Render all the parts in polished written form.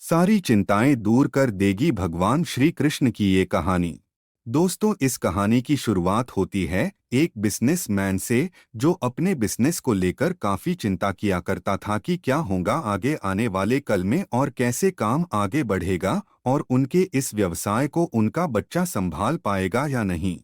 सारी चिंताएं दूर कर देगी भगवान श्री कृष्ण की ये कहानी। दोस्तों, इस कहानी की शुरुआत होती है एक बिजनेसमैन से जो अपने बिजनेस को लेकर काफी चिंता किया करता था कि क्या होगा आगे आने वाले कल में और कैसे काम आगे बढ़ेगा और उनके इस व्यवसाय को उनका बच्चा संभाल पाएगा या नहीं।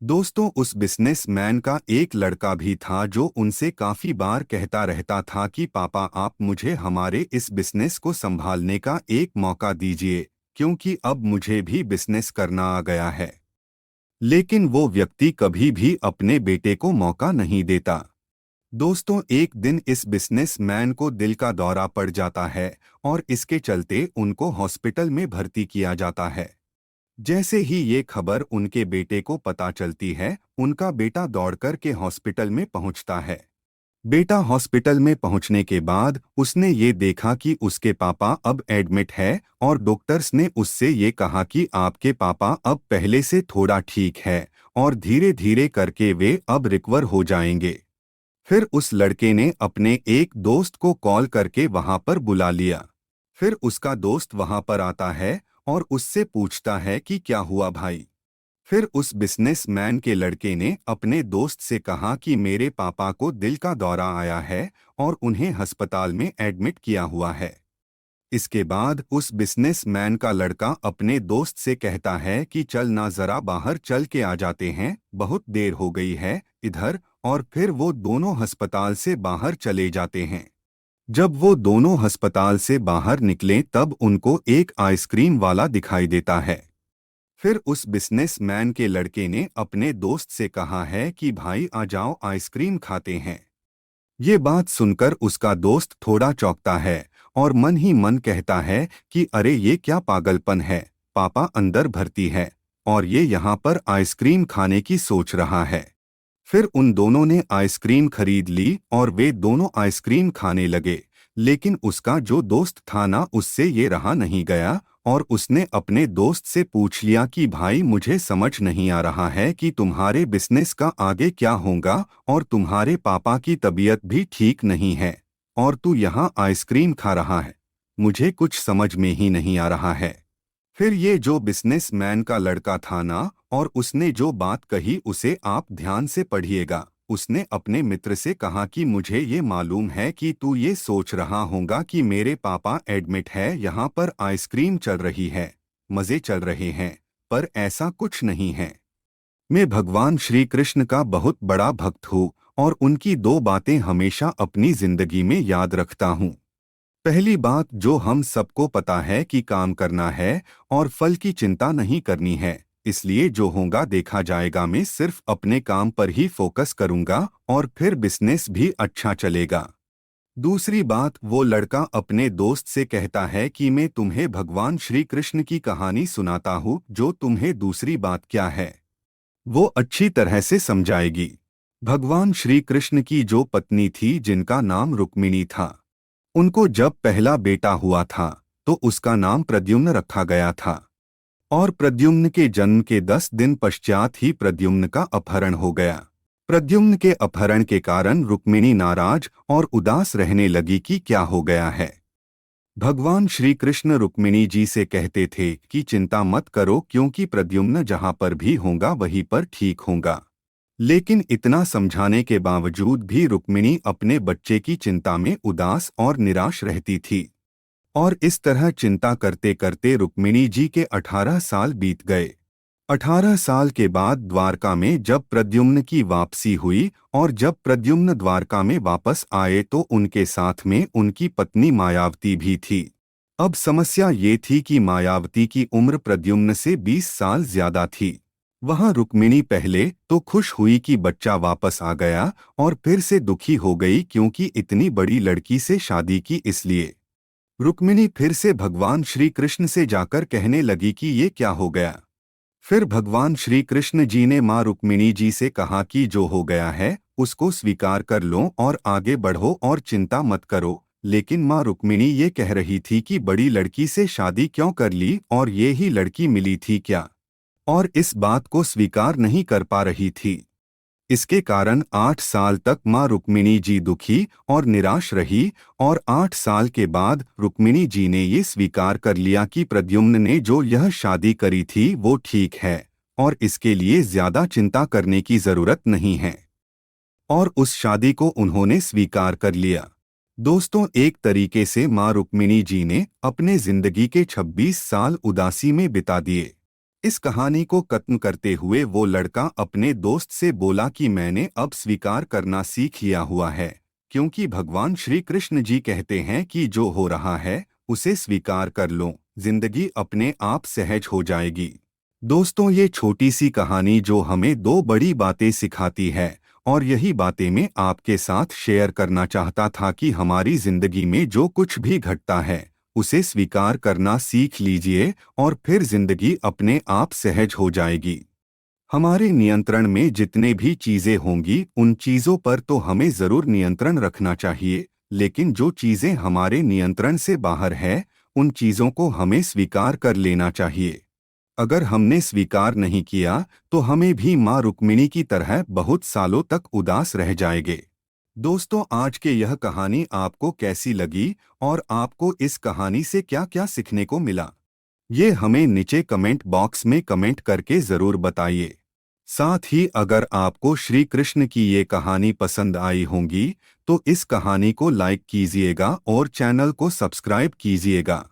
दोस्तों, उस बिजनेसमैन का एक लड़का भी था जो उनसे काफी बार कहता रहता था कि पापा, आप मुझे हमारे इस बिजनेस को संभालने का एक मौका दीजिए, क्योंकि अब मुझे भी बिजनेस करना आ गया है। लेकिन वो व्यक्ति कभी भी अपने बेटे को मौका नहीं देता। दोस्तों, एक दिन इस बिजनेसमैन को दिल का दौरा पड़ जाता है और इसके चलते उनको हॉस्पिटल में भर्ती किया जाता है। जैसे ही ये खबर उनके बेटे को पता चलती है, उनका बेटा दौड़कर के हॉस्पिटल में पहुंचता है। बेटा हॉस्पिटल में पहुंचने के बाद उसने ये देखा कि उसके पापा अब एडमिट है और डॉक्टर्स ने उससे ये कहा कि आपके पापा अब पहले से थोड़ा ठीक है और धीरे धीरे करके वे अब रिकवर हो जाएंगे। फिर उस लड़के ने अपने एक दोस्त को कॉल करके वहां पर बुला लिया। फिर उसका दोस्त वहां पर आता है और उससे पूछता है कि क्या हुआ भाई। फिर उस बिजनेसमैन के लड़के ने अपने दोस्त से कहा कि मेरे पापा को दिल का दौरा आया है और उन्हें अस्पताल में एडमिट किया हुआ है। इसके बाद उस बिजनेसमैन का लड़का अपने दोस्त से कहता है कि चल ना, जरा बाहर चल के आ जाते हैं, बहुत देर हो गई है इधर। और फिर वो दोनों अस्पताल से बाहर चले जाते हैं। जब वो दोनों अस्पताल से बाहर निकले तब उनको एक आइसक्रीम वाला दिखाई देता है। फिर उस बिजनेसमैन के लड़के ने अपने दोस्त से कहा है कि भाई आ जाओ, आइसक्रीम खाते हैं। ये बात सुनकर उसका दोस्त थोड़ा चौंकता है और मन ही मन कहता है कि अरे ये क्या पागलपन है, पापा अंदर भर्ती है और ये यहाँ पर आइसक्रीम खाने की सोच रहा है। फिर उन दोनों ने आइसक्रीम खरीद ली और वे दोनों आइसक्रीम खाने लगे। लेकिन उसका जो दोस्त था ना, उससे ये रहा नहीं गया और उसने अपने दोस्त से पूछ लिया कि भाई, मुझे समझ नहीं आ रहा है कि तुम्हारे बिजनेस का आगे क्या होगा और तुम्हारे पापा की तबीयत भी ठीक नहीं है और तू यहाँ आइसक्रीम खा रहा है, मुझे कुछ समझ में ही नहीं आ रहा है। फिर ये जो बिजनेसमैन का लड़का था ना, और उसने जो बात कही उसे आप ध्यान से पढ़िएगा। उसने अपने मित्र से कहा कि मुझे ये मालूम है कि तू ये सोच रहा होगा कि मेरे पापा एडमिट है, यहाँ पर आइसक्रीम चल रही है, मजे चल रहे हैं, पर ऐसा कुछ नहीं है। मैं भगवान श्री कृष्ण का बहुत बड़ा भक्त हूँ और उनकी दो बातें हमेशा अपनी जिंदगी में याद रखता हूँ। पहली बात, जो हम सबको पता है कि काम करना है और फल की चिंता नहीं करनी है, इसलिए जो होगा देखा जाएगा। मैं सिर्फ अपने काम पर ही फोकस करूंगा और फिर बिजनेस भी अच्छा चलेगा। दूसरी बात, वो लड़का अपने दोस्त से कहता है कि मैं तुम्हें भगवान श्री कृष्ण की कहानी सुनाता हूँ जो तुम्हें दूसरी बात क्या है वो अच्छी तरह से समझाएगी। भगवान श्री कृष्ण की जो पत्नी थी जिनका नाम रुक्मिणी था, उनको जब पहला बेटा हुआ था तो उसका नाम प्रद्युम्न रखा गया था और प्रद्युम्न के जन्म के 10 दिन पश्चात ही प्रद्युम्न का अपहरण हो गया। प्रद्युम्न के अपहरण के कारण रुक्मिणी नाराज और उदास रहने लगी कि क्या हो गया है। भगवान श्री कृष्ण रुक्मिणी जी से कहते थे कि चिंता मत करो, क्योंकि प्रद्युम्न जहाँ पर भी होगा वहीं पर ठीक होगा। लेकिन इतना समझाने के बावजूद भी रुक्मिणी अपने बच्चे की चिंता में उदास और निराश रहती थी। और इस तरह चिंता करते करते रुक्मिणी जी के 18 साल बीत गए। 18 साल के बाद द्वारका में जब प्रद्युम्न की वापसी हुई और जब प्रद्युम्न द्वारका में वापस आए तो उनके साथ में उनकी पत्नी मायावती भी थी। अब समस्या ये थी कि मायावती की उम्र प्रद्युम्न से 20 साल ज्यादा थी। वहां रुक्मिणी पहले तो खुश हुई कि बच्चा वापस आ गया और फिर से दुखी हो गई क्योंकि इतनी बड़ी लड़की से शादी की। इसलिए रुक्मिणी फिर से भगवान श्री कृष्ण से जाकर कहने लगी कि ये क्या हो गया। फिर भगवान श्री कृष्ण जी ने माँ रुक्मिणी जी से कहा कि जो हो गया है उसको स्वीकार कर लो और आगे बढ़ो और चिंता मत करो। लेकिन माँ रुक्मिणी ये कह रही थी कि बड़ी लड़की से शादी क्यों कर ली और ये ही लड़की मिली थी क्या, और इस बात को स्वीकार नहीं कर पा रही थी। इसके कारण 8 साल तक मां रुक्मिणी जी दुखी और निराश रही और 8 साल के बाद रुक्मिणी जी ने ये स्वीकार कर लिया कि प्रद्युम्न ने जो यह शादी करी थी वो ठीक है और इसके लिए ज्यादा चिंता करने की जरूरत नहीं है। और उस शादी को उन्होंने स्वीकार कर लिया। दोस्तों, एक तरीके से मां रुक्मिणी जी ने अपने जिंदगी के 26 साल उदासी में बिता दिए। इस कहानी को खत्म करते हुए वो लड़का अपने दोस्त से बोला कि मैंने अब स्वीकार करना सीख लिया हुआ है, क्योंकि भगवान श्री कृष्ण जी कहते हैं कि जो हो रहा है उसे स्वीकार कर लो, जिंदगी अपने आप सहज हो जाएगी। दोस्तों, ये छोटी सी कहानी जो हमें दो बड़ी बातें सिखाती है और यही बातें मैं आपके साथ शेयर करना चाहता था कि हमारी जिंदगी में जो कुछ भी घटता है उसे स्वीकार करना सीख लीजिए और फिर जिंदगी अपने आप सहज हो जाएगी। हमारे नियंत्रण में जितने भी चीजें होंगी उन चीजों पर तो हमें जरूर नियंत्रण रखना चाहिए, लेकिन जो चीजें हमारे नियंत्रण से बाहर है उन चीजों को हमें स्वीकार कर लेना चाहिए। अगर हमने स्वीकार नहीं किया तो हमें भी मां रुक्मिणी की तरह बहुत सालों तक उदास रह जाएंगे। दोस्तों, आज के यह कहानी आपको कैसी लगी और आपको इस कहानी से क्या क्या सीखने को मिला, ये हमें नीचे कमेंट बॉक्स में कमेंट करके जरूर बताइए। साथ ही अगर आपको श्री कृष्ण की ये कहानी पसंद आई होंगी तो इस कहानी को लाइक कीजिएगा और चैनल को सब्सक्राइब कीजिएगा।